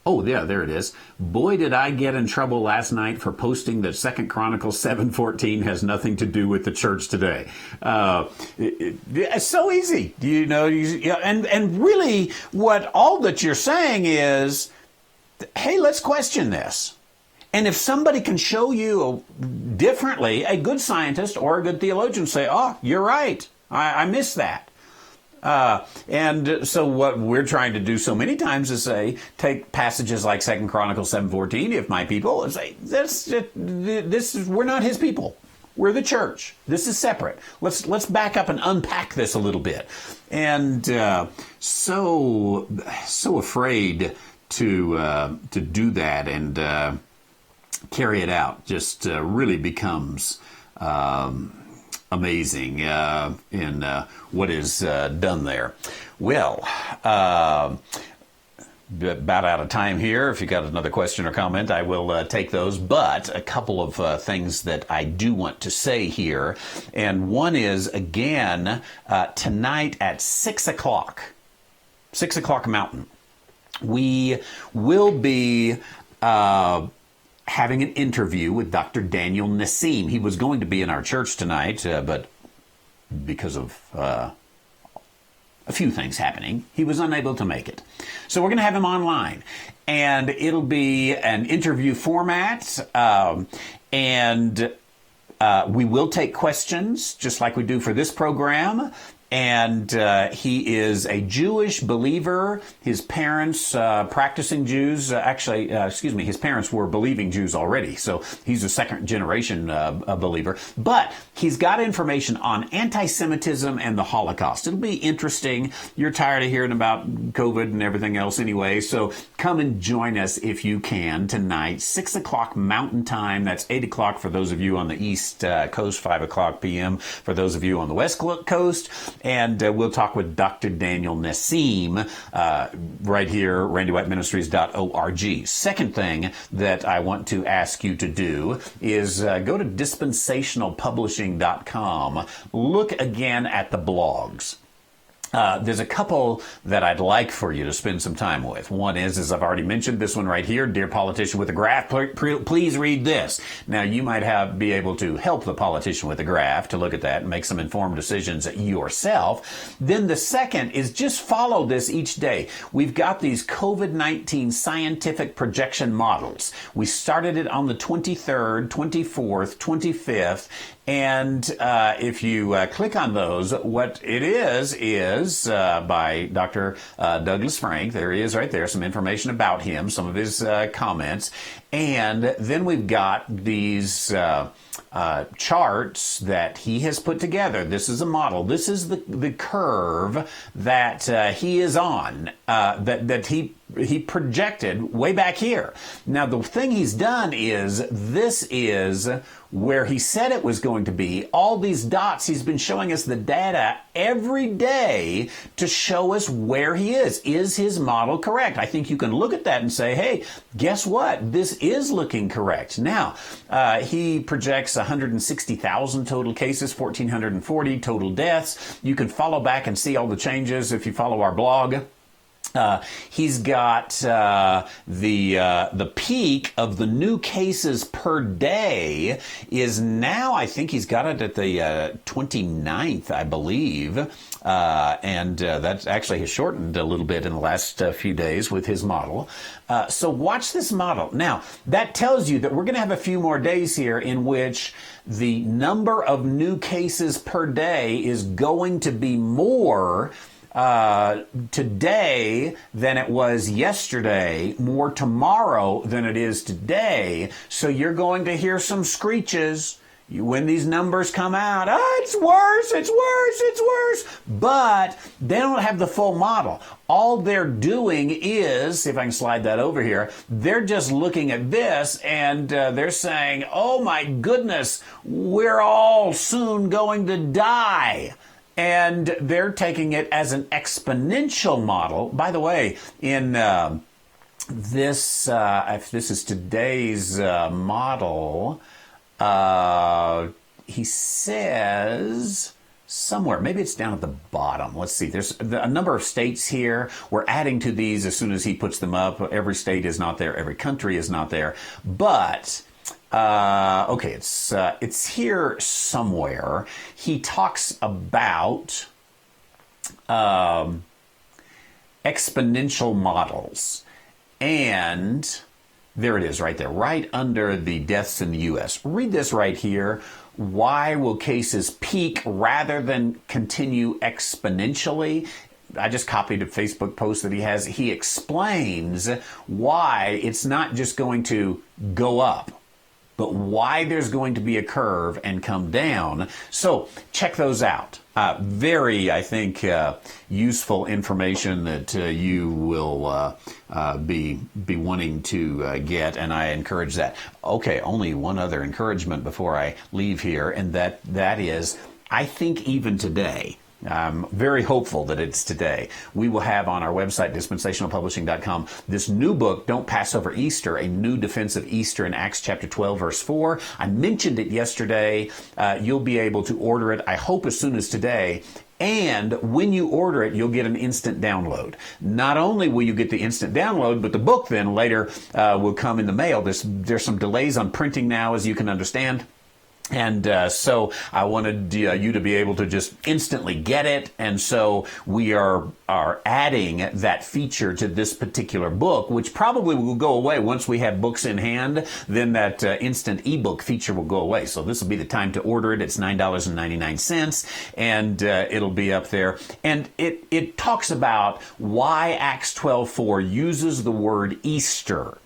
Oh, yeah, there it is. Boy, did I get in trouble last night for posting that 2 Chronicles 7:14 has nothing to do with the church today. It's so easy, and really what all that you're saying is, hey, let's question this. And if somebody can show you differently, a good scientist or a good theologian say, oh, you're right, I missed that. And so what we're trying to do so many times is say, take passages like 2 Chronicles 7:14, if my people, and say, we're not his people. We're the church. This is separate. Let's back up and unpack this a little bit. And so afraid to do that and carry it out just really becomes amazing in what is done there. Well, about out of time here. If you got another question or comment, I will take those. But a couple of things that I do want to say here. And one is, again, tonight at 6 o'clock, 6 o'clock Mountain, we will be having an interview with Dr. Daniel Nassim. He was going to be in our church tonight, but because of a few things happening, he was unable to make it. So we're going to have him online, and it'll be an interview format, and we will take questions just like we do for this program. And he is a Jewish believer. His parents, practicing Jews, his parents were believing Jews already. So he's a second generation believer. But he's got information on anti-Semitism and the Holocaust. It'll be interesting. You're tired of hearing about COVID and everything else anyway. So come and join us if you can tonight, 6 o'clock Mountain Time. That's 8 o'clock for those of you on the East Coast, 5 o'clock p.m. for those of you on the West Coast. And we'll talk with Dr. Daniel Nassim right here, randywhiteministries.org. Second thing that I want to ask you to do is go to dispensationalpublishing.com. Look again at the blogs. There's a couple that I'd like for you to spend some time with. One is, as I've already mentioned, this one right here, Dear Politician with a Graph, please read this. Now, you might be able to help the politician with a graph to look at that and make some informed decisions yourself. Then the second is just follow this each day. We've got these COVID-19 scientific projection models. We started it on the 23rd, 24th, 25th, And if you click on those, what it is by Dr. Douglas Frank. There he is right there, some information about him, some of his comments. And then we've got these charts that he has put together. This is a model. This is the curve that he is on, that he projected way back here. Now, the thing he's done is, this is where he said it was going to be. All these dots, he's been showing us the data every day to show us where he is. Is his model correct? I think you can look at that and say, hey, guess what? This is looking correct. Now, he projects 160,000 total cases, 1,440 total deaths. You can follow back and see all the changes if you follow our blog. He's got the peak of the new cases per day is now, I think he's got it at the 29th, I believe. And that actually has shortened a little bit in the last few days with his model. So watch this model. Now, that tells you that we're going to have a few more days here in which the number of new cases per day is going to be more today than it was yesterday, more tomorrow than it is today. So you're going to hear some screeches when these numbers come out. Oh, it's worse, it's worse, it's worse. But they don't have the full model. All they're doing is, if I can slide that over here, they're just looking at this and they're saying, oh my goodness, we're all soon going to die. And they're taking it as an exponential model. By the way, in this, if this is today's model, he says somewhere, maybe it's down at the bottom. Let's see. There's a number of states here. We're adding to these as soon as he puts them up. Every state is not there. Every country is not there. But okay, it's here somewhere. He talks about exponential models, and there it is right there, right under the deaths in the U.S. Read this right here. Why will cases peak rather than continue exponentially? I just copied a Facebook post that he has. He explains why it's not just going to go up, but why there's going to be a curve and come down. So check those out. Very, I think, useful information that you will be wanting to get, and I encourage that. Okay, only one other encouragement before I leave here, and that is, I think even today, I'm very hopeful that it's today, we will have on our website, dispensationalpublishing.com, this new book, Don't Pass Over Easter, a new defense of Easter in Acts chapter 12, verse 4. I mentioned it yesterday. You'll be able to order it, I hope, as soon as today. And when you order it, you'll get an instant download. Not only will you get the instant download, but the book then later will come in the mail. There's some delays on printing now, as you can understand. And so I wanted you to be able to just instantly get it. And so we are adding that feature to this particular book, which probably will go away once we have books in hand. Then that instant ebook feature will go away. So this will be the time to order it. It's $9.99, and it'll be up there. And it talks about why Acts 12:4 uses the word Easter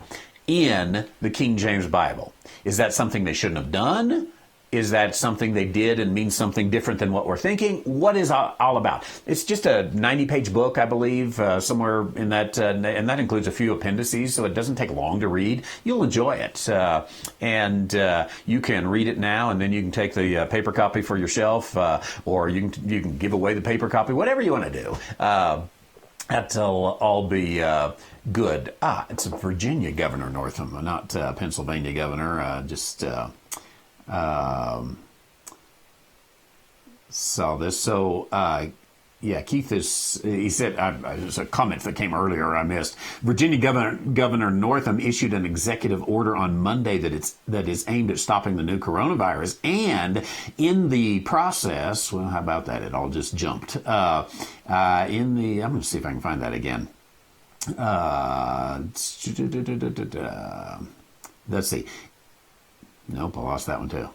in the King James Bible. Is that something they shouldn't have done? Is that something they did and means something different than what we're thinking? What is all about? It's just a 90-page book, I believe, somewhere in that, and that includes a few appendices, so it doesn't take long to read. You'll enjoy it, and you can read it now, and then you can take the paper copy for yourself, or you can give away the paper copy, whatever you want to do. That'll all be good. It's a Virginia Governor Northam, not Pennsylvania Governor. Saw this. So, yeah, Keith he said, there's a comment that came earlier I missed. Virginia Governor Northam issued an executive order on Monday that is aimed at stopping the new coronavirus. And in the process, well, how about that? It all just jumped. I'm going to see if I can find that again. Let's see. Nope, I lost that one too.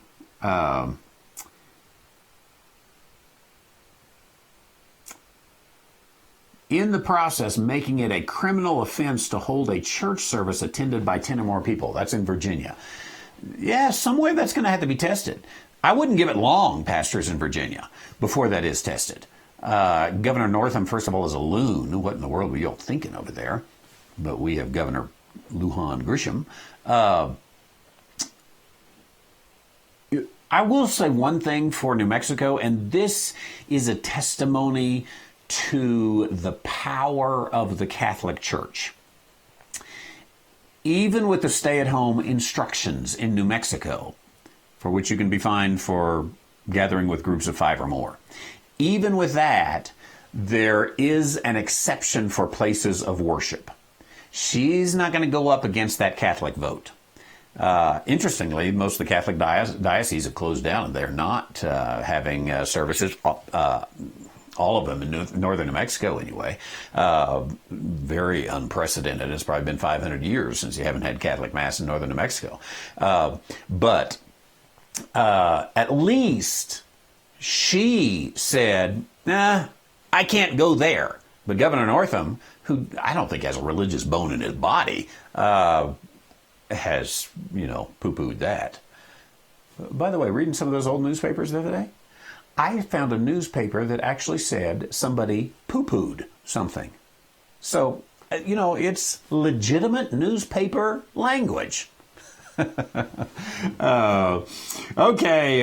in the process making it a criminal offense to hold a church service attended by 10 or more people. That's in Virginia. Yeah, somewhere that's going to have to be tested. I wouldn't give it long, pastors in Virginia, before that is tested. Governor Northam, first of all, is a loon. What in the world were you all thinking over there? But we have Governor Lujan Grisham. I will say one thing for New Mexico, and this is a testimony to the power of the Catholic Church. Even with the stay-at-home instructions in New Mexico, for which you can be fined for gathering with groups of 5 or more, even with that, there is an exception for places of worship. She's not going to go up against that Catholic vote. Interestingly, most of the Catholic dioceses have closed down, and they're not having services, all of them in northern New Mexico anyway. Very unprecedented. It's probably been 500 years since you haven't had Catholic Mass in northern New Mexico. But at least she said, nah, I can't go there. But Governor Northam, who I don't think has a religious bone in his body, has, poo-pooed that. By the way, reading some of those old newspapers the other day, I found a newspaper that actually said somebody poo-pooed something. So, it's legitimate newspaper language. Okay,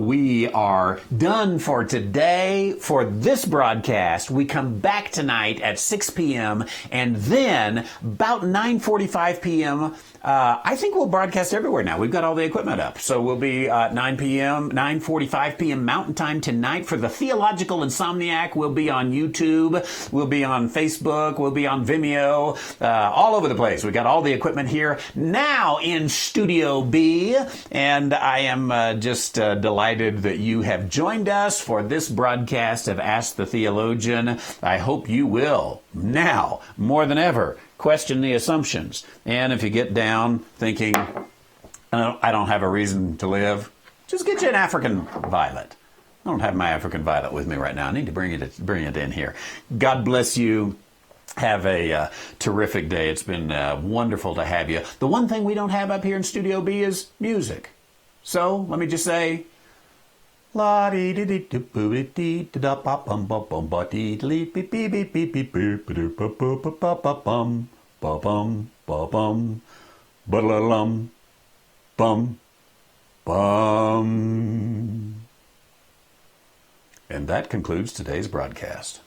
we are done for today for this broadcast. We come back tonight at 6 p.m. and then about 9:45 p.m. I think we'll broadcast everywhere now. We've got all the equipment up. So we'll be 9 p.m., 9:45 p.m. Mountain Time tonight for the Theological Insomniac. We'll be on YouTube. We'll be on Facebook. We'll be on Vimeo. All over the place. We've got all the equipment here now in Studio B. And I am just delighted that you have joined us for this broadcast of Ask the Theologian. I hope you will now, more than ever, question the assumptions. And if you get down thinking, I don't have a reason to live, just get you an African violet. I don't have my African violet with me right now. I need to bring it in here. God bless you. Have a terrific day. It's been wonderful to have you. The one thing we don't have up here in Studio B is music. So let me just say, la dee dee dee dee boo dee da ba bum bum bum ba dee dee beep beep beep beep beep beep ba ba ba ba ba bum ba bum ba bum ba la lum bum bum. And that concludes today's broadcast.